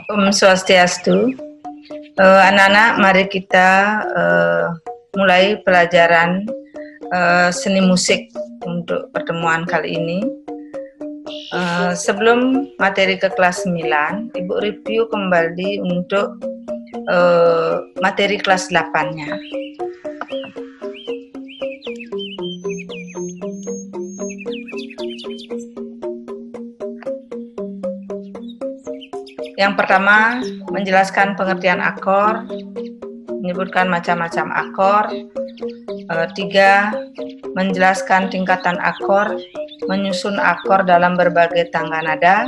Om Swastiastu. Anak-anak, mari kita mulai pelajaran seni musik untuk pertemuan kali ini. Sebelum materi ke kelas 9, Ibu review kembali untuk materi kelas 8-nya. Yang pertama, menjelaskan pengertian akor, menyebutkan macam-macam akor. 3, menjelaskan tingkatan akor, menyusun akor dalam berbagai tangga nada.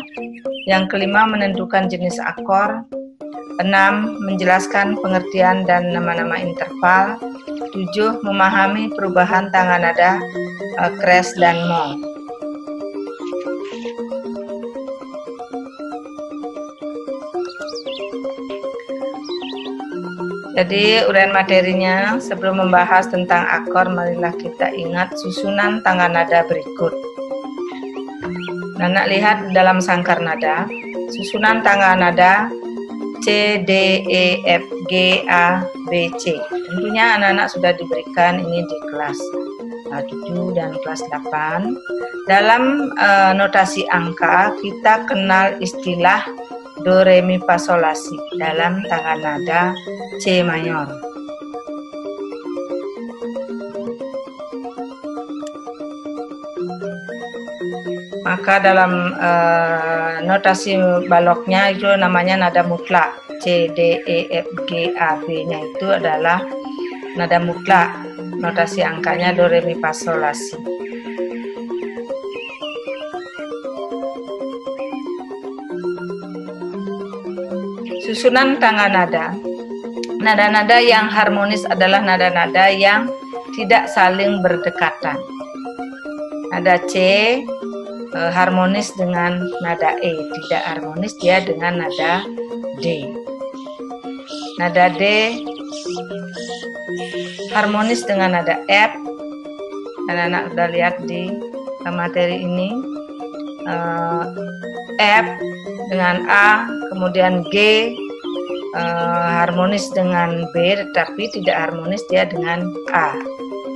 Yang kelima, menentukan jenis akor. 6, menjelaskan pengertian dan nama-nama interval. 7, memahami perubahan tangga nada, crash dan mol. Jadi uraian materinya, sebelum membahas tentang akor, marilah kita ingat susunan tangga nada berikut. Anak lihat dalam sangkar nada, susunan tangga nada C, D, E, F, G, A, B, C. Tentunya anak-anak sudah diberikan ini di kelas 7 dan kelas 8. Dalam notasi angka, kita kenal istilah Do, Re, Mi, Fa, Sol, La, Si dalam tangga nada C mayor. Maka dalam notasi baloknya itu namanya nada mutlak. C, D, E, F, G, A, B-nya itu adalah nada mutlak. Notasi angkanya Do, Re, Mi, Fa, Sol, La, Si. Susunan tangga nada. Nada-nada yang harmonis adalah nada-nada yang tidak saling berdekatan. Nada C harmonis dengan nada E, tidak harmonis dia dengan nada D. Nada D harmonis dengan nada F. Anak-anak sudah lihat di materi ini. F dengan A, kemudian G harmonis dengan B, tetapi tidak harmonis dia dengan A.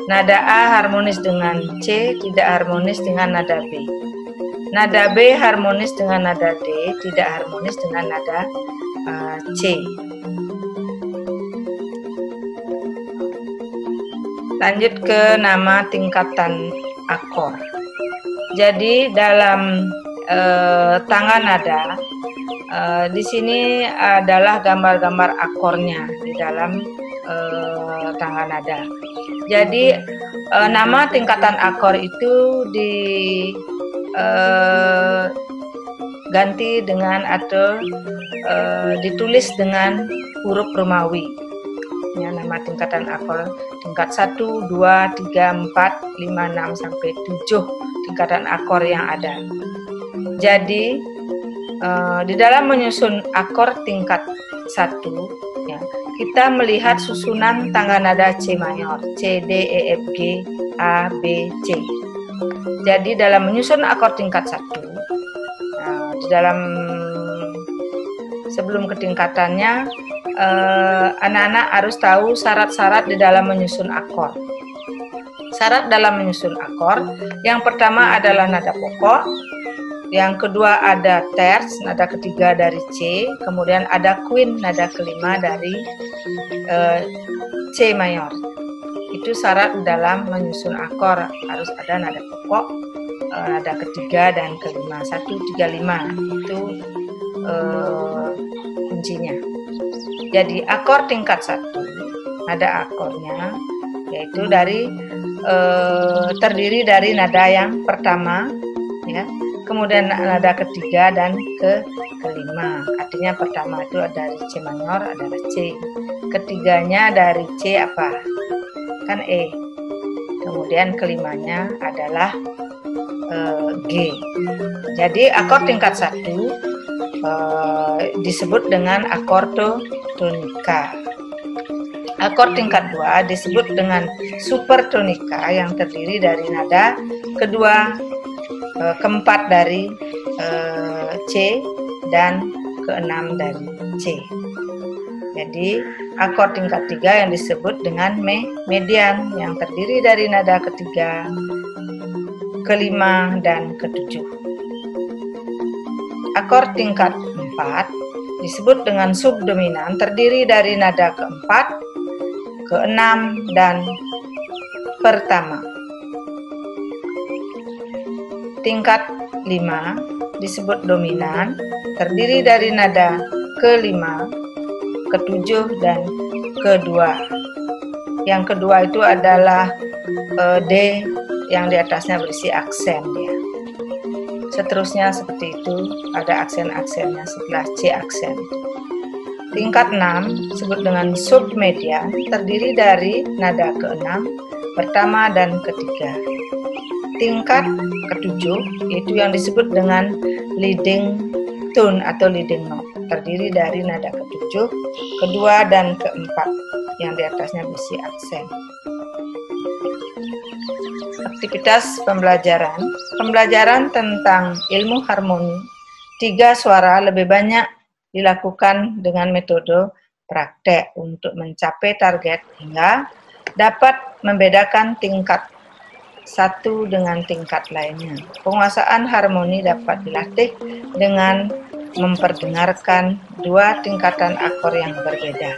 Nada A harmonis dengan C, tidak harmonis dengan nada B. Nada B harmonis dengan nada D, tidak harmonis dengan nada C. Lanjut ke nama tingkatan akor. Jadi dalam tangga nada, di sini adalah gambar-gambar akornya di dalam tangga nada. Jadi nama tingkatan akor itu diganti dengan atau ditulis dengan huruf Romawi. Ya, nama tingkatan akor tingkat 1, 2, 3, 4, 5, 6 sampai 7 tingkatan akor yang ada. Jadi di dalam menyusun akor tingkat 1, ya, kita melihat susunan tangga nada C mayor, C, D, E, F, G, A, B, C. Jadi dalam menyusun akor tingkat 1, di dalam sebelum ketingkatannya, anak-anak harus tahu syarat-syarat di dalam menyusun akor. Syarat dalam menyusun akor, yang pertama adalah nada pokok, yang kedua ada terts, nada ketiga dari C, kemudian ada quint, nada kelima dari C mayor. Itu syarat dalam menyusun akor, harus ada nada pokok, nada ketiga dan kelima, 1, 3, 5, itu kuncinya. Jadi akor tingkat 1, nada akornya yaitu terdiri dari nada yang pertama, ya, kemudian nada ketiga dan kelima. Artinya pertama itu dari C mayor adalah C, ketiganya dari C apa? Kan E. Kemudian kelimanya adalah G. Jadi akor tingkat 1 disebut dengan akor tonika. Akor tingkat 2 disebut dengan supertonika yang terdiri dari nada kedua, keempat dari C dan ke-6 dari C. Jadi akor tingkat 3 yang disebut dengan median yang terdiri dari nada ketiga, kelima, dan ketujuh. Akor tingkat 4 disebut dengan subdominan, terdiri dari nada keempat, keenam, dan pertama. Tingkat 5 disebut dominan, terdiri dari nada kelima, ketujuh, dan kedua. Yang kedua itu adalah D yang di atasnya berisi aksen ya. Seterusnya seperti itu, ada aksen-aksennya setelah C aksen. Tingkat 6 disebut dengan submedian, terdiri dari nada ke-6, pertama, dan ketiga. Tingkat ke-7 itu yang disebut dengan leading tone atau leading note, terdiri dari nada ke-7, kedua, dan ke-4 yang di atasnya berisi aksen. Aktivitas pembelajaran. Pembelajaran tentang ilmu harmoni 3 suara lebih banyak dilakukan dengan metode praktek untuk mencapai target hingga dapat membedakan tingkat satu dengan tingkat lainnya. Penguasaan harmoni dapat dilatih dengan memperdengarkan 2 tingkatan akor yang berbeda.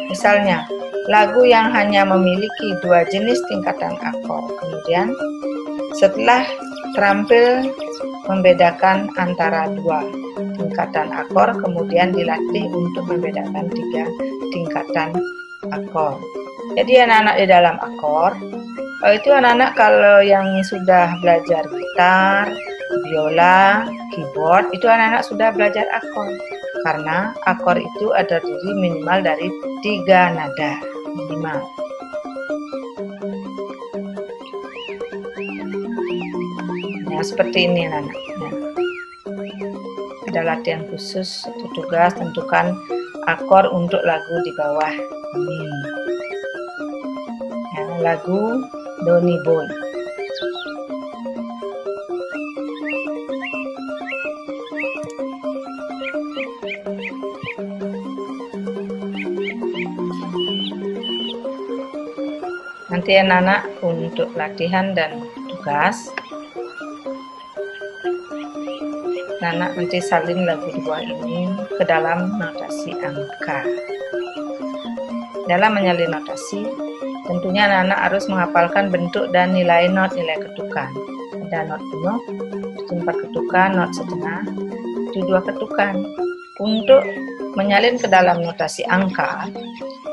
Misalnya, lagu yang hanya memiliki 2 jenis tingkatan akor. Kemudian, setelah terampil membedakan antara 2 tingkatan akor, kemudian dilatih untuk membedakan 3 tingkatan akor. Jadi anak-anak di dalam akor, itu anak-anak kalau yang sudah belajar gitar, biola, keyboard, itu anak-anak sudah belajar akor. Karena akor itu ada diri minimal dari 3 nada minimal. Nah, seperti ini anak-anak. Nah, ada latihan khusus untuk tugas, tentukan akor untuk lagu di bawah ini. Nah, lagu Donny Boy. Nanti anak-anak untuk latihan dan tugas, anak nanti salin lagu di bawah ini ke dalam notasi angka. Dalam menyalin notasi, tentunya anak-anak harus menghafalkan bentuk dan nilai not, nilai ketukan. Ada not penuh, 4 ketukan, not setengah, itu 2 ketukan. Untuk menyalin ke dalam notasi angka,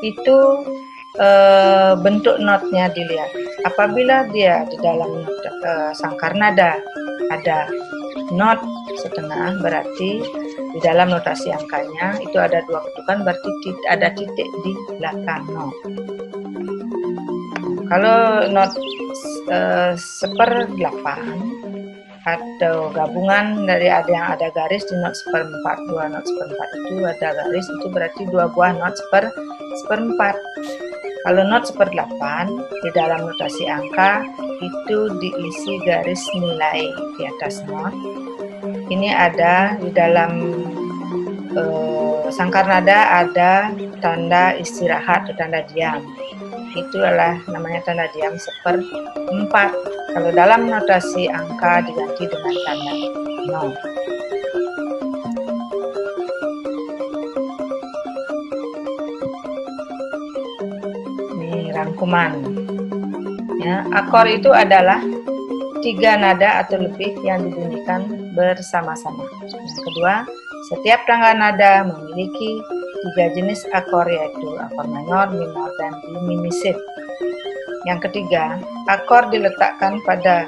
itu bentuk notnya dilihat. Apabila dia di dalam sangkar nada ada not setengah, berarti di dalam notasi angkanya itu ada 2 ketukan, berarti ada titik di belakang not. Kalau not 1/8 atau gabungan dari ada yang ada garis di not 1/4, 2 not 1/4 itu ada garis, itu berarti 2 buah not 1/4. Kalau not 1/8 di dalam notasi angka itu diisi garis nilai di atas not. Ini ada di dalam sangkar nada ada tanda istirahat atau tanda diam. Itu adalah namanya tanda diam 1/4. Kalau dalam notasi angka diganti dengan tanda 0. Rangkuman ya, akor itu adalah 3 nada atau lebih yang dibunyikan bersama-sama. Yang kedua, setiap tangga nada memiliki 3 jenis akor, yaitu akor minor, minor, dan diminutif. Yang ketiga, akor diletakkan pada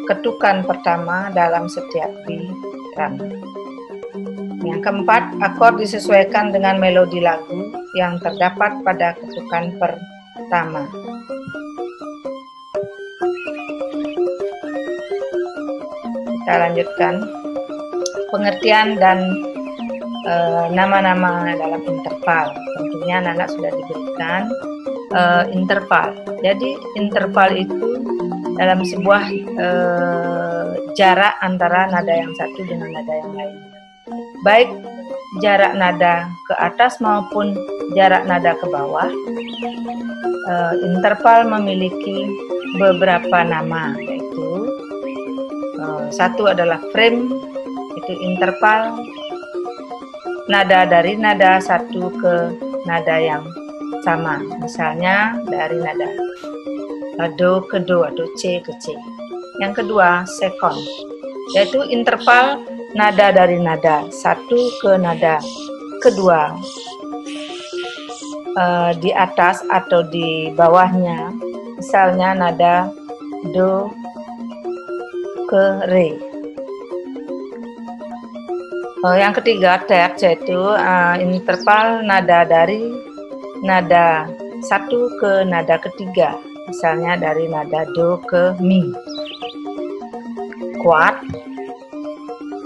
ketukan pertama dalam setiap biram. Yang keempat, akor disesuaikan dengan melodi lagu yang terdapat pada ketukan pertama. Kita lanjutkan pengertian dan nama-nama dalam interval. Tentunya anak-anak sudah diberikan interval. Jadi interval itu dalam sebuah jarak antara nada yang satu dengan nada yang lain. baik jarak nada ke atas maupun jarak nada ke bawah. Interval memiliki beberapa nama, yaitu satu adalah frame, itu interval nada dari nada satu ke nada yang sama, misalnya dari nada do ke do atau C ke C. Yang kedua, second, yaitu interval nada dari nada satu ke nada kedua, di atas atau di bawahnya, misalnya nada do ke re. Yang ketiga, third, yaitu interval nada dari nada satu ke nada ketiga, misalnya dari nada do ke mi. Quart,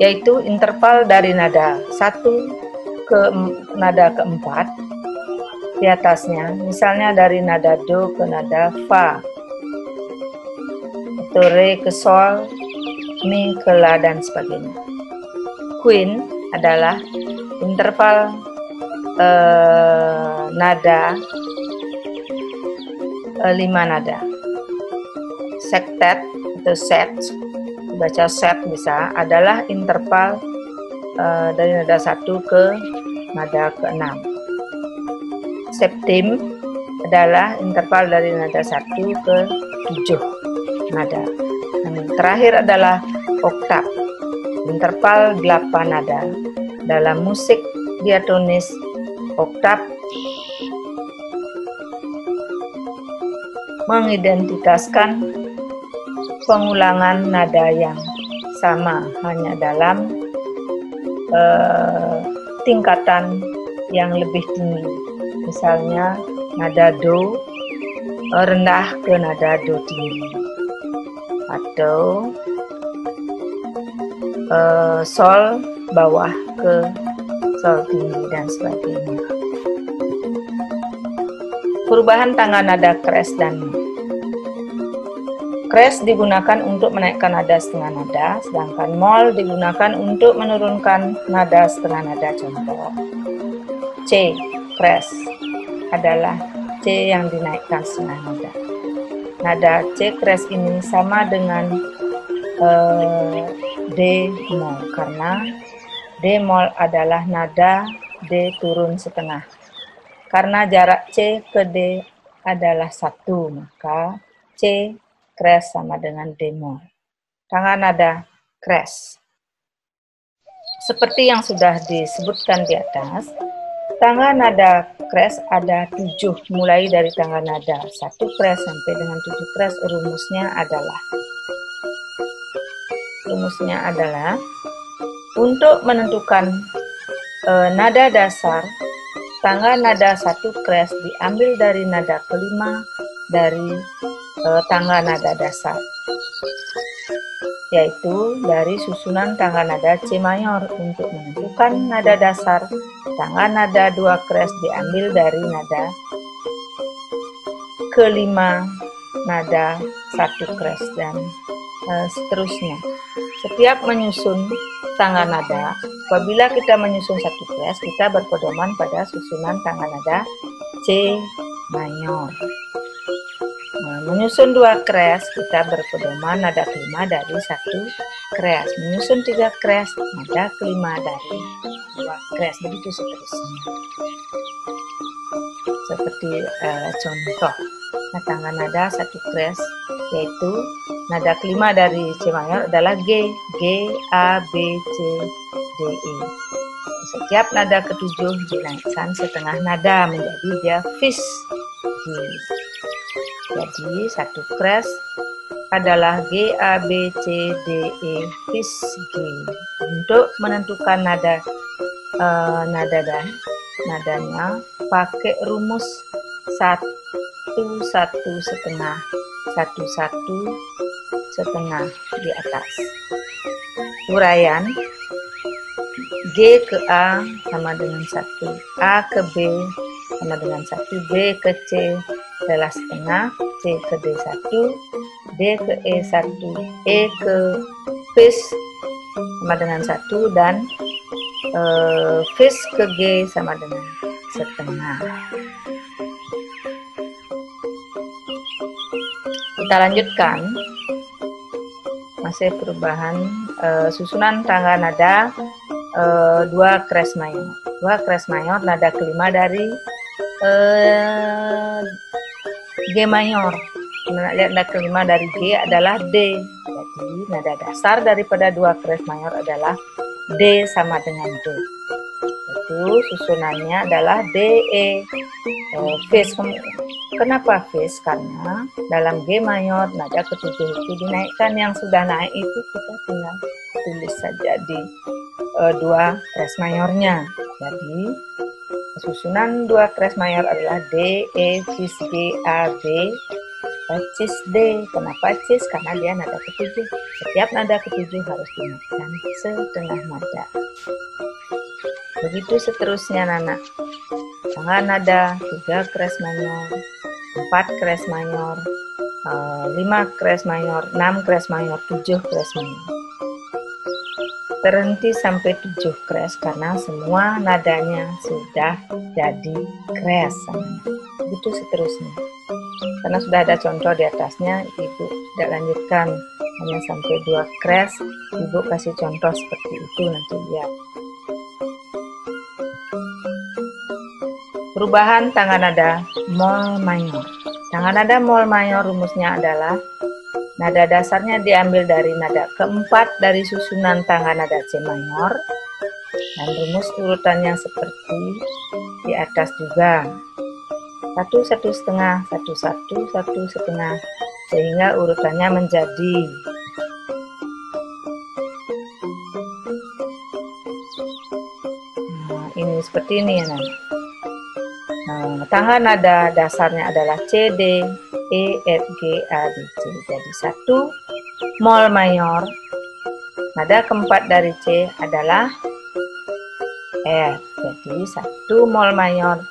yaitu interval dari nada satu ke nada keempat di atasnya, misalnya dari nada do ke nada fa, atau re ke sol, mi ke la, dan sebagainya. Quint adalah interval nada 5 nada. Septet atau set, baca set bisa, adalah interval dari nada 1 ke nada ke-6. Septim adalah interval dari nada 1 ke 7 nada. Dan terakhir adalah oktav, interval 8 nada. Dalam musik diatonis, oktav mengidentitaskan pengulangan nada yang sama, hanya dalam tingkatan yang lebih tinggi. Misalnya nada do rendah ke nada do tinggi, atau sol bawah ke sol tinggi, dan sebagainya. Perubahan tangga nada crash dan mol. Crash digunakan untuk menaikkan nada setengah nada, sedangkan mol digunakan untuk menurunkan nada setengah nada. Contoh, C crash adalah C yang dinaikkan setengah nada. Nada C crash ini sama dengan D mol, karena D mol adalah nada D turun setengah. Karena jarak C ke D adalah 1, maka C crash sama dengan D mol. Tangga nada crash. Seperti yang sudah disebutkan di atas, tangga nada crash ada 7, mulai dari tangga nada 1 crash sampai dengan 7 crash. Rumusnya adalah untuk menentukan nada dasar, tangga nada 1 crash diambil dari nada kelima dari tangga nada dasar, yaitu dari susunan tangga nada C mayor. Untuk menentukan nada dasar, tangga nada 2 crash diambil dari nada kelima nada 1 crash, dan seterusnya. Setiap menyusun tangga nada, apabila kita menyusun 1 crash, kita berpedoman pada susunan tangga nada C mayor. Menyusun 2 crash, kita berpedoman nada kelima dari 1 crash. Menyusun 3 crash, nada kelima dari 2 crash. Begitu seterusnya. Seperti contoh, tangga nada 1 crash, yaitu nada kelima dari C mayor adalah G, A, B, C, D, E. Setiap nada ketujuh dinaikkan setengah nada menjadi dia fis G. Jadi 1 crash adalah G, A, B, C, D, E, fis G. Untuk menentukan nadanya pakai rumus 1, 1 setengah, 1, 1 setengah di atas. Uraian G ke A sama dengan 1, A ke B sama dengan 1, B ke C adalah setengah, C ke D 1, D ke E 1, E ke fis sama dengan 1, dan fis ke G sama dengan setengah. Kita lanjutkan, masih perubahan susunan tangga nada 2 kres mayor. 2 kres mayor, nada kelima dari G mayor. Nada kelima dari G adalah D. Jadi nada dasar daripada 2 kres mayor adalah D sama dengan Do. Itu susunannya adalah D, E, fis. Kenapa fis? Karena dalam G mayor nada ketujuh itu dinaikkan, yang sudah naik itu kita tinggal tulis saja di 2 kres mayornya. Jadi susunan 2 kres mayor adalah D, E, cis G, A, B, cis D. Kenapa cis? Karena dia nada ketujuh. Setiap nada ketujuh harus dinaikkan setengah nada. Begitu seterusnya Nana. Tangga nada 3 kres mayor, 4 kres mayor, 5 kres mayor, 6 kres mayor, 7 kres mayor. Terhenti sampai 7 kres karena semua nadanya sudah jadi kres. Begitu seterusnya. Karena sudah ada contoh di atasnya, Ibu tidak lanjutkan hanya sampai 2 kres. Ibu kasih contoh seperti itu, nanti lihat. Perubahan tangga nada mol mayor. Tangga nada mol mayor rumusnya adalah nada dasarnya diambil dari nada keempat dari susunan tangga nada C mayor, dan rumus urutannya seperti di atas juga. 1, 1,5, 1, 1, 1,5, sehingga urutannya menjadi ini seperti ini ya. Tangga nada dasarnya adalah C, D, E, F, G, A, D, C. Jadi 1 mol mayor. Nada keempat dari C adalah F. Jadi 1 mol mayor.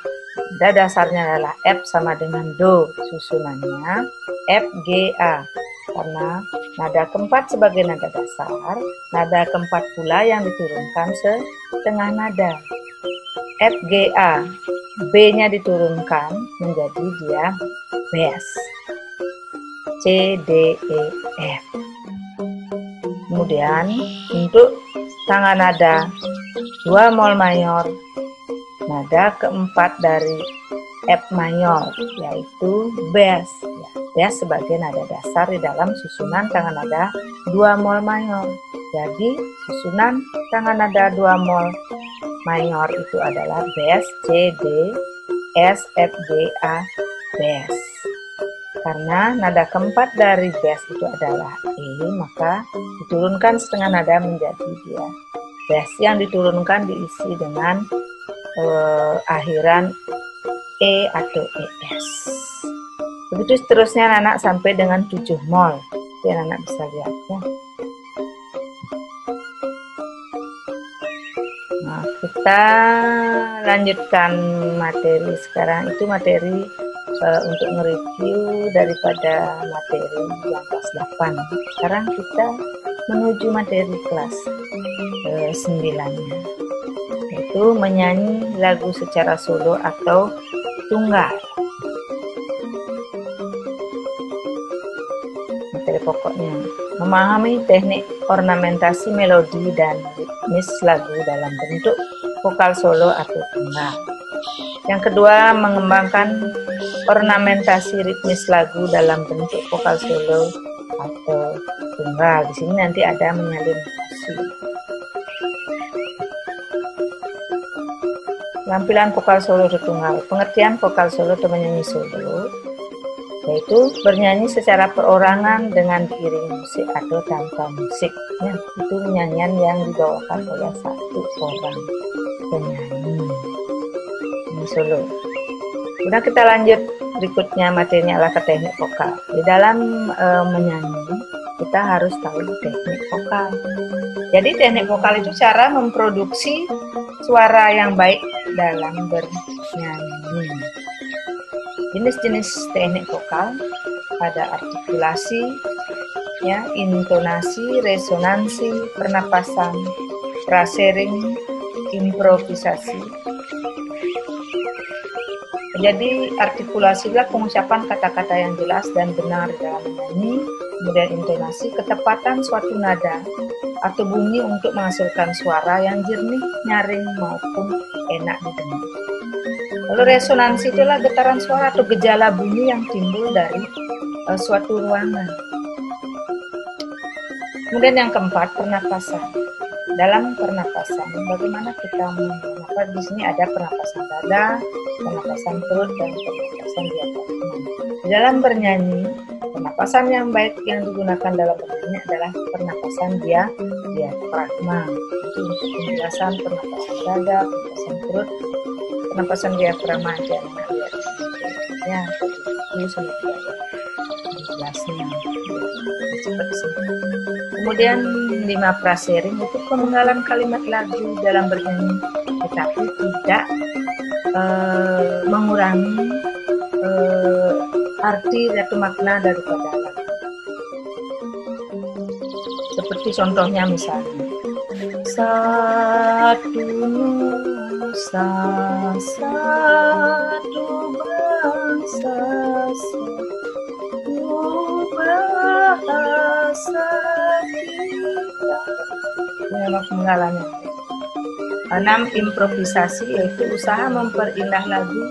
Nada dasarnya adalah F sama dengan Do. Susunannya F, G, A. Karena nada keempat sebagai nada dasar, nada keempat pula yang diturunkan setengah nada. F, G, A. B-nya diturunkan menjadi dia bes. C, D, E, F. Kemudian untuk tangga nada 2 mol mayor, nada keempat dari F mayor yaitu bes. Bes sebagai nada dasar di dalam susunan tangga nada 2 mol mayor. Jadi susunan tangga nada 2 mol mayor itu adalah bes, C, D, S, F, G, A, bes. Karena nada keempat dari bes itu adalah E, maka diturunkan setengah nada menjadi dia bes. Yang diturunkan diisi dengan akhiran E atau ES. Begitu seterusnya anak sampai dengan 7 mol. Jadi anak bisa lihat ya. Nah, kita lanjutkan materi sekarang. Itu materi untuk nge-review daripada materi yang kelas 8. Sekarang kita menuju materi kelas 9-nya, yaitu menyanyi lagu secara solo atau tunggal. Materi pokoknya memahami teknik ornamentasi melodi dan ritmis lagu dalam bentuk vokal solo atau tunggal. Yang kedua, mengembangkan ornamentasi ritmis lagu dalam bentuk vokal solo atau tunggal. Di sini nanti ada menyalin notasi. Tampilan vokal solo atau tunggal. Pengertian vokal solo atau menyanyi solo yaitu bernyanyi secara perorangan dengan diiringi musik atau tanpa musik. Ya, itu nyanyian yang dibawakan oleh satu orang penyanyi. Ini solo. Sudah, kita lanjut berikutnya, materinya adalah teknik vokal. Di dalam menyanyi kita harus tahu teknik vokal. Jadi teknik vokal itu cara memproduksi suara yang baik dalam bernyanyi. Jenis-jenis teknik vokal ada artikulasi, ya, intonasi, resonansi, pernapasan, frasering, improvisasi. Jadi artikulasi adalah pengucapan kata-kata yang jelas dan benar dalam menyanyi, kemudian intonasi, ketepatan suatu nada atau bunyi untuk menghasilkan suara yang jernih, nyaring maupun enak didengar. Lalu resonansi itulah getaran suara atau gejala bunyi yang timbul dari suatu ruangan. Kemudian yang keempat, pernapasan. Dalam pernapasan, bagaimana kita menafas? Di sini ada pernapasan dada, pernapasan perut, dan pernapasan diafragma. Dalam bernyanyi, pernapasan yang baik yang digunakan dalam bernyanyi adalah pernapasan diafragma. Itu untuk penjelasan pernapasan dada, pernapasan perut, pernapasan diafragma aja. Ya, itu sudah jelasnya. Kemudian 5 prasering itu pemenggalan kalimat lagu dalam bernyanyi, tetapi tidak mengurangi arti atau makna daripada lagu. Seperti contohnya misalnya, satu nusa, satu bangsa, satu bahasa kita. Ini memang penggalannya. 6. Improvisasi, yaitu usaha memperindah lagu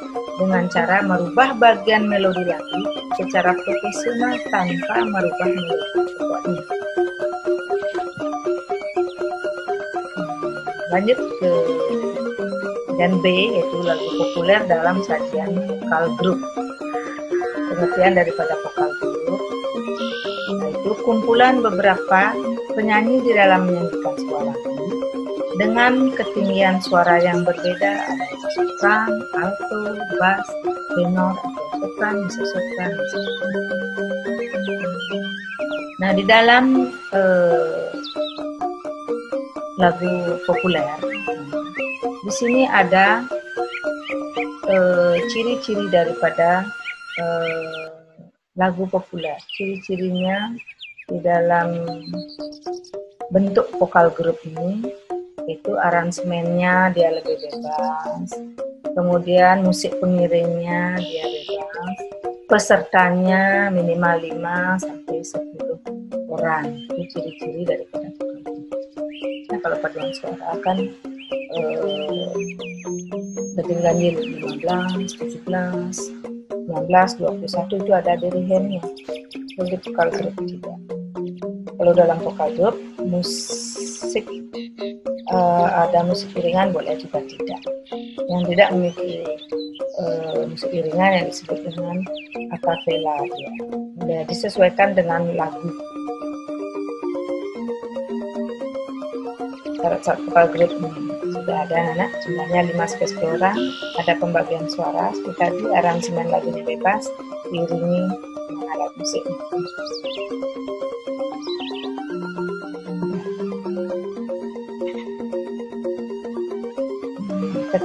dengan cara merubah bagian melodi lagu secara profesional tanpa merubah melodi pokoknya. Lanjut ke dan B, yaitu lagu populer dalam sajian vokal grup. Pengertian daripada vokal grup, yaitu kumpulan beberapa penyanyi di dalam menyanyikan sebuah lagu dengan ketinggian suara yang berbeda, ada sopran, alto, bass, tenor, atau sopran, bisa sopran. Nah, di dalam lagu populer, di sini ada ciri-ciri daripada lagu populer. Ciri-cirinya di dalam bentuk vokal grup ini, itu aransemennya dia lebih bebas, kemudian musik pengiringnya dia bebas, pesertanya minimal 5 sampai 10 orang. Itu ciri-ciri daripada vokal grup. Nah, kalau paduan suara kan ganjil 15, 17, 19, 21 itu ada dirigennya. Jadi vokal grup tidak. Kalau dalam vokal grup musik ada musik iringan, boleh juga tidak. Yang tidak memiliki musik iringan yang disebut dengan akapela, ya, disesuaikan dengan lagu. Syarat vokal grup sudah ada anak, jumlahnya 5-10 orang, ada pembagian suara, seperti tadi aransemen lagunya bebas, diiringi dengan alat musik.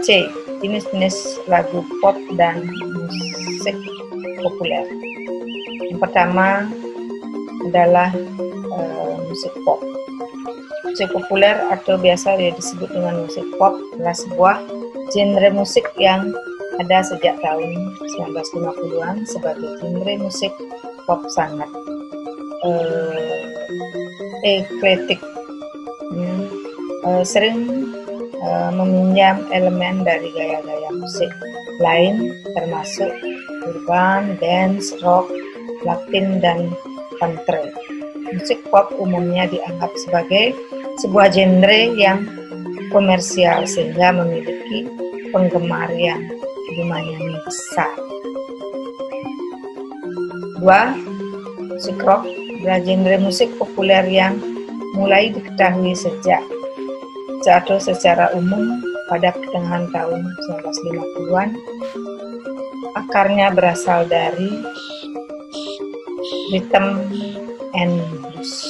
C. Jenis-jenis lagu pop dan musik populer. Yang pertama adalah musik pop. Musik populer atau biasa disebut dengan musik pop adalah sebuah genre musik yang ada sejak tahun 1950-an sebagai genre musik pop sangat eklektik, sering meminjam elemen dari gaya-gaya musik lain termasuk urban, dance, rock, latin, dan country. Musik pop umumnya dianggap sebagai sebuah genre yang komersial sehingga memiliki penggemar yang lumayan besar. 2. Musik rock adalah genre musik populer yang mulai diketahui sejak atau secara umum pada pertengahan tahun 1950-an. Akarnya berasal dari rhythm and blues,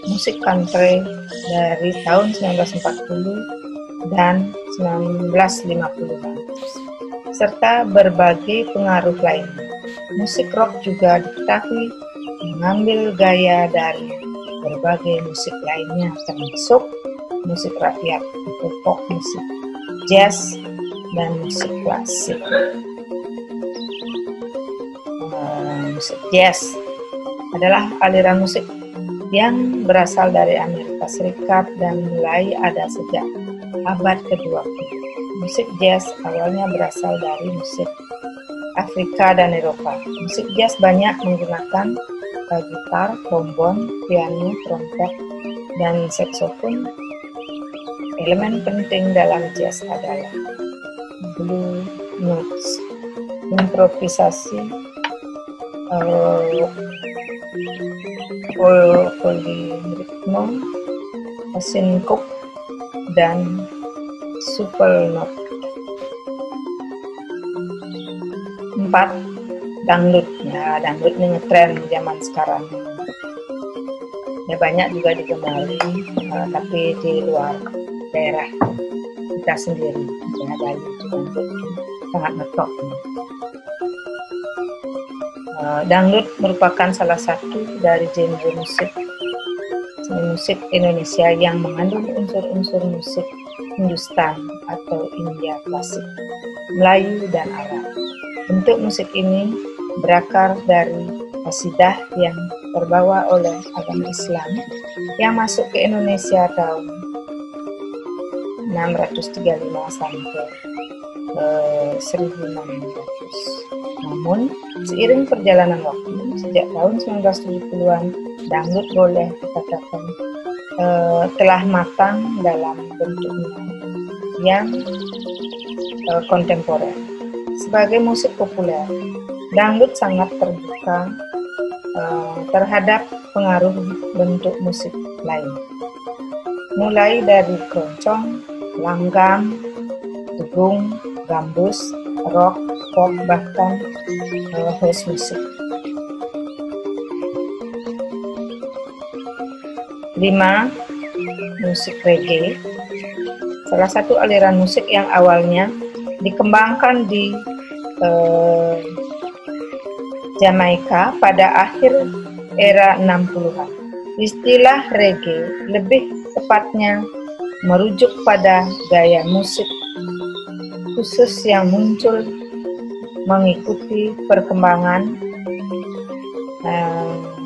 musik country dari tahun 1940 dan 1950-an, serta berbagai pengaruh lainnya. Musik rock juga diketahui mengambil gaya dari berbagai musik lainnya, termasuk musik rakyat folk musik, jazz, dan musik klasik. Musik jazz adalah aliran musik yang berasal dari Amerika Serikat dan mulai ada sejak abad ke-20. Musik jazz awalnya berasal dari musik Afrika dan Eropa. Musik jazz banyak menggunakan gitar, trombon, piano, trompet, dan saksofon. Elemen penting dalam jazz adalah blue notes, improvisasi, polyritme, syncop, dan super note. 4. Dangdut. Ya, dangdut ini ngetren zaman sekarang. Ya, banyak juga digemari, tapi di luar daerah kita sendiri. Ya, Bali itu dangdut sangat ngetop. Dangdut merupakan salah satu dari genre musik Indonesia yang mengandung unsur-unsur musik Hindustan atau India klasik, Melayu, dan Arab. Bentuk musik ini berakar dari qasidah yang terbawa oleh agama Islam yang masuk ke Indonesia tahun 635 sampai 1600. Namun, seiring perjalanan waktu, sejak tahun 1970-an, dangdut boleh dikatakan telah matang dalam bentuknya yang kontemporer. Sebagai musik populer, dangdut sangat terbuka terhadap pengaruh bentuk musik lain, mulai dari keroncong, langgam, tegung, gambus, rock, pop, bahkan house musik. 5. Musik reggae. Salah satu aliran musik yang awalnya dikembangkan di Jamaika pada akhir era 60-an. Istilah reggae lebih tepatnya merujuk pada gaya musik khusus yang muncul mengikuti perkembangan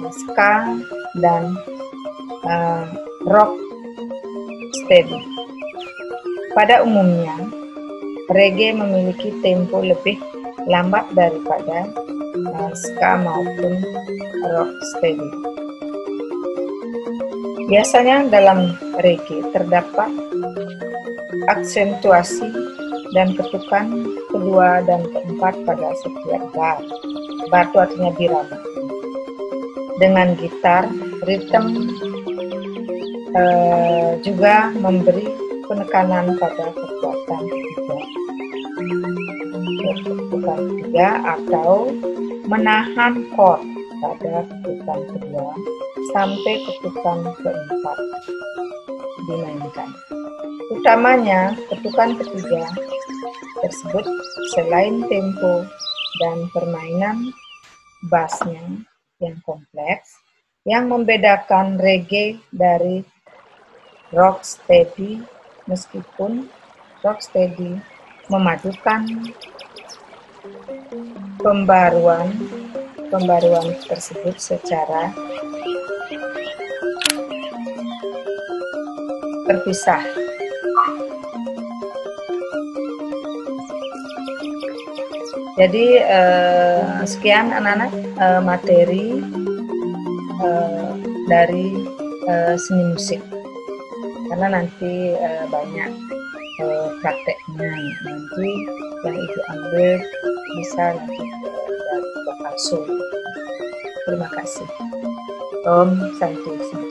ska dan rock steady. Pada umumnya, reggae memiliki tempo lebih lambat daripada ska maupun rock steady. Biasanya dalam reggae terdapat aksentuasi dan ketukan kedua dan keempat pada setiap bar. Bar itu artinya birama. Dengan gitar, ritme juga memberi penekanan pada kekuatan ketiga atau menahan chord pada ketukan kedua sampai ketukan keempat dimainkan. Utamanya ketukan ketiga tersebut selain tempo dan permainan bassnya yang kompleks, yang membedakan reggae dari rocksteady, meskipun rocksteady memadukan pembaruan tersebut secara terpisah. Jadi sekian anak-anak materi dari seni musik, karena nanti banyak prakteknya, nanti yang Ibu ambil bisa nanti dari vokal solo. Terima kasih. Om Santi.